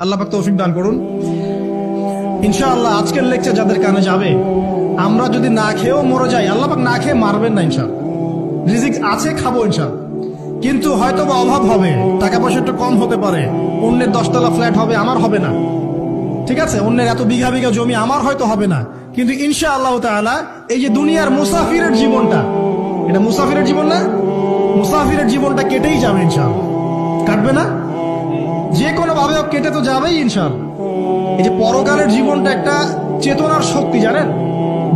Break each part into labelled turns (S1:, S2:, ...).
S1: আল্লাহ পাক তৌফিক দান করুন। ইনশাআল্লাহ আজকের লেকচার যাদের কানে যাবে, আমরা যদি না খেয়েও মরে যাই, আল্লাহ পাক না খেয়ে মারবেন না ইনশাআল্লাহ। রিজিক আছে, খাবো ইনশাআল্লাহ। কিন্তু হয়তো বা অভাব হবে, টাকা পয়সা একটু কম হতে পারে, অন্যের 10 তলা ফ্ল্যাট হবে, আমার হবে না, ঠিক আছে, অন্যের এত বিঘা বিঘা জমি আমার হয়তো হবে না, কিন্তু ইনশাআল্লাহ তাআলা এই যে দুনিয়ার মুসাফিরের জীবনটা, এটা মুসাফিরের জীবন না, মুসাফিরের জীবনটা কেটেই যাবে ইনশাআল্লাহ। কাটবে না, যে কোনো ভাবে কেটে তো যাবেই ইনশাআল্লাহ। এই যে পরকালের জীবনটা একটা চেতনার শক্তি, জানেন,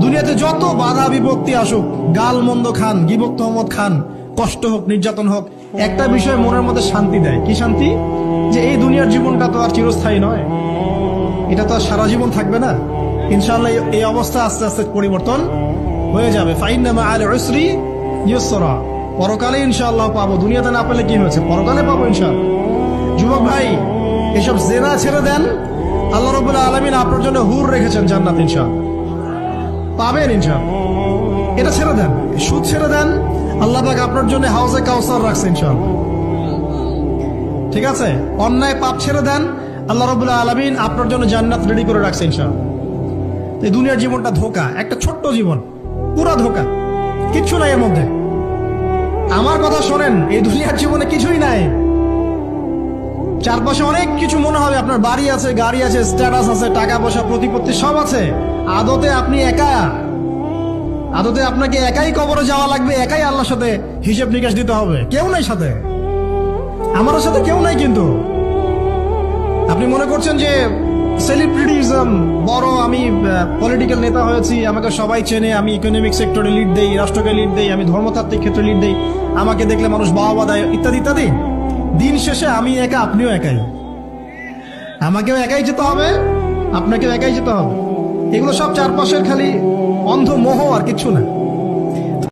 S1: দুনিয়াতে যত বাধা বিপত্তি আসুক, গাল মন্দ খান, গীবত তহমত খান, কষ্ট হোক, নির্যাতন হোক, একটা বিষয় মনের মধ্যে শান্তি দেয়। কি শান্তি? যে এই দুনিয়ার জীবনটা তো আর চিরস্থায়ী নয়, এটা তো আর সারা জীবন থাকবে না। ইনশাআল্লাহ এই অবস্থা আস্তে আস্তে পরিবর্তন হয়ে যাবে। ফাইন্না মাআল উসরি ইউসরা, পরকালে ইনশাআল্লাহ পাবো, দুনিয়াতে না পেলে কি হয়েছে, পরকালে পাবো ইনশাআল্লাহ। যুবক ভাই, এসব জেনা ছেড়ে দেন, আল্লাহ রাব্বুল আলামিন আপনার জন্য হুর রেখেছেন জান্নাত, ইনশাআল্লাহ পাবেন ইনশাআল্লাহ। এটা ছেড়ে দেন, সুদ ছেড়ে দেন, আল্লাহ পাক আপনার জন্য হাউজে কাউসার রাখছে ইনশাআল্লাহ, ঠিক আছে। অন্যায় পাপ ছেড়ে দেন, আল্লাহ রাব্বুল আলামিন আপনার জন্য জান্নাত রেডি করে রাখছে ইনশাআল্লাহ। এই দুনিয়ার জীবনটা ধোঁকা, একটা ছোট্ট জীবন, পুরা ধোঁকা, কিচ্ছু নাই এর মধ্যে। আমার কথা শোনেন, এই দুনিয়ার জীবনে কিছুই নাই। চারপাশে অনেক কিছু মনে হবে, আপনার বাড়ি আছে, গাড়ি আছে, স্ট্যাটাস আছে, টাকা পয়সা, প্রতিপত্তি সব আছে। আদতে আপনি একা, আদতে আপনাকে একাই কবরে যাওয়া লাগবে, একাই আল্লাহর সাথে হিসেব নিকাশ দিতে হবে, কেউ নাই সাথে, আমারও সাথে কেউ নাই। কিন্তু আপনি মনে করছেন যে সেলিব্রিটিজম বড়, আমি পলিটিক্যাল নেতা হয়েছি, আমাকে সবাই চেনে, আমি ইকোনমিক সেক্টরে লিড দেই, রাষ্ট্রকে লিড দেই, আমি ধর্মতাত্ত্বিক ক্ষেত্রে লিড দেই, আমাকে দেখলে মানুষ বাহবা দেয়, ইত্যাদি ইত্যাদি। দিন শেষে আমি একা, আপনিও একাই, আমাকেও একাই যেতে হবে, আপনাকেও একাই যেতে হবে। এগুলো সব চারপাশের খালি অন্ধ মোহ, আর কিচ্ছু না।